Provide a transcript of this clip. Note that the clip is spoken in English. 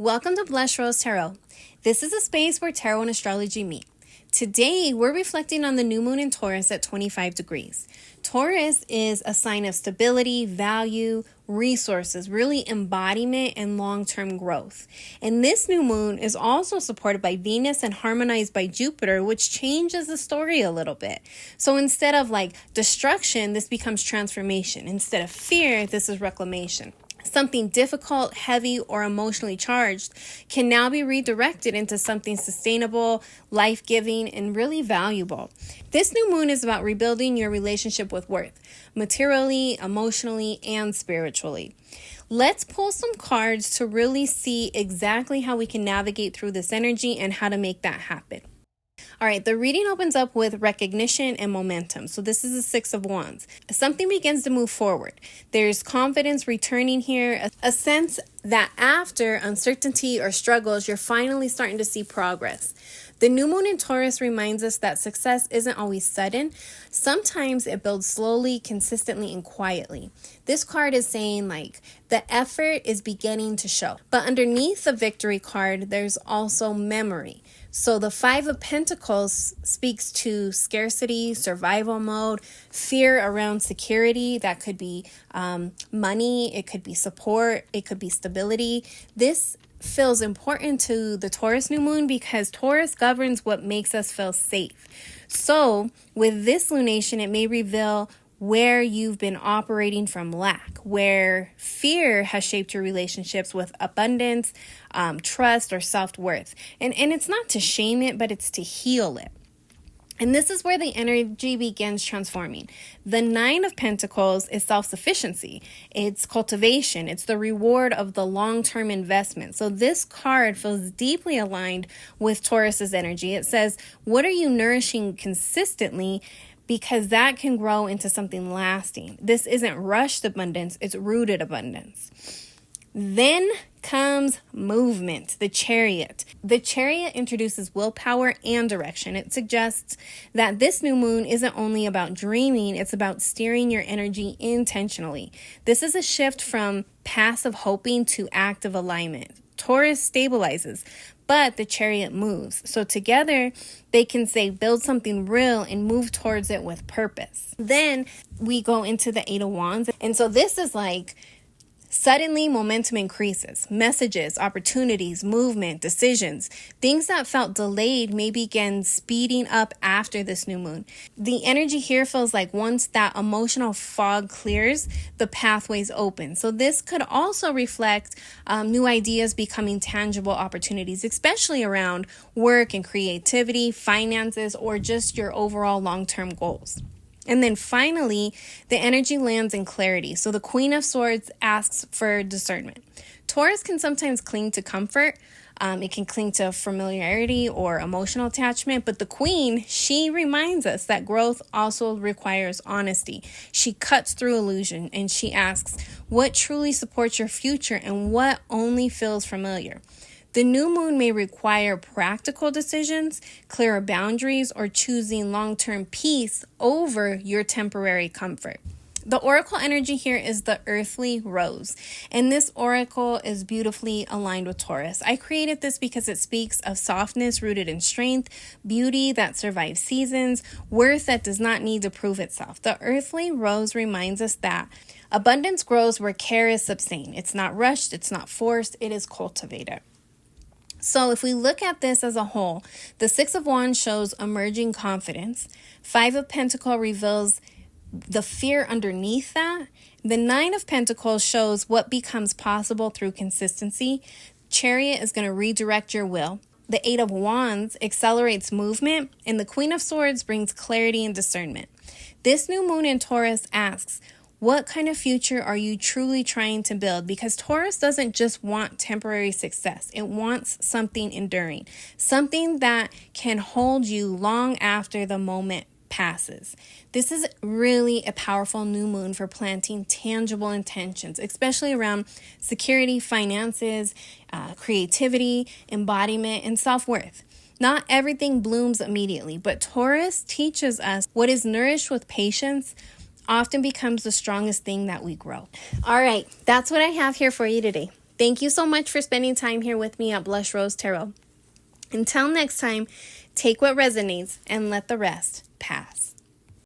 Welcome to Blush Rose Tarot. This is a space where tarot and astrology meet. Today, we're reflecting on the new moon in Taurus at 25 degrees. Taurus is a sign of stability, value, resources, really embodiment and long-term growth. And this new moon is also supported by Venus and harmonized by Jupiter, which changes the story a little bit. So instead of destruction, this becomes transformation. Instead of fear, this is reclamation. Something difficult, heavy, or emotionally charged can now be redirected into something sustainable, life-giving, and really valuable. This new moon is about rebuilding your relationship with worth, materially, emotionally, and spiritually. Let's pull some cards to really see exactly how we can navigate through this energy and how to make that happen. All right, the reading opens up with recognition and momentum. So this is the Six of Wands. Something begins to move forward. There's confidence returning here, a sense that after uncertainty or struggles, you're finally starting to see progress. The new moon in Taurus reminds us that success isn't always sudden. Sometimes it builds slowly, consistently, and quietly. This card is saying the effort is beginning to show. But underneath the victory card, there's also memory. So the Five of Pentacles speaks to scarcity, survival mode, fear around security. That could be money, it could be support, it could be stability. This feels important to the Taurus new moon because Taurus governs what makes us feel safe. So with this lunation, it may reveal where you've been operating from lack, where fear has shaped your relationships with abundance, trust, or self-worth. And it's not to shame it, but it's to heal it. And this is where the energy begins transforming. The Nine of Pentacles is self-sufficiency. It's cultivation. It's the reward of the long-term investment. So this card feels deeply aligned with Taurus's energy. It says, what are you nourishing consistently? Because that can grow into something lasting. This isn't rushed abundance, it's rooted abundance. Then comes movement, the Chariot. The Chariot introduces willpower and direction. It suggests that this new moon isn't only about dreaming, it's about steering your energy intentionally. This is a shift from passive hoping to active alignment. Taurus stabilizes, but the Chariot moves. So together, they can say build something real and move towards it with purpose. Then we go into the Eight of Wands. And so this is suddenly momentum increases. Messages, opportunities, movement, decisions, things that felt delayed may begin speeding up after this new moon. The energy here feels like once that emotional fog clears, the pathways open. So this could also reflect new ideas becoming tangible opportunities, especially around work and creativity, finances, or just your overall long-term goals. And then finally, the energy lands in clarity. So the Queen of Swords asks for discernment. Taurus can sometimes cling to comfort. It can cling to familiarity or emotional attachment. But the Queen, she reminds us that growth also requires honesty. She cuts through illusion and she asks, what truly supports your future and what only feels familiar? The new moon may require practical decisions, clearer boundaries, or choosing long-term peace over your temporary comfort. The oracle energy here is the earthly rose, and this oracle is beautifully aligned with Taurus. I created this because it speaks of softness rooted in strength, beauty that survives seasons, worth that does not need to prove itself. The earthly rose reminds us that abundance grows where care is sustained. It's not rushed, it's not forced, it is cultivated. So if we look at this as a whole, the Six of Wands shows emerging confidence. Five of Pentacles reveals the fear underneath that. The Nine of Pentacles shows what becomes possible through consistency. Chariot is going to redirect your will. The Eight of Wands accelerates movement, and the Queen of Swords brings clarity and discernment. This new moon in Taurus asks, what kind of future are you truly trying to build? Because Taurus doesn't just want temporary success. It wants something enduring, something that can hold you long after the moment passes. This is really a powerful new moon for planting tangible intentions, especially around security, finances, creativity, embodiment, and self-worth. Not everything blooms immediately, but Taurus teaches us what is nourished with patience often becomes the strongest thing that we grow. All right, that's what I have here for you today. Thank you so much for spending time here with me at Blush Rose Tarot. Until next time, take what resonates and let the rest pass.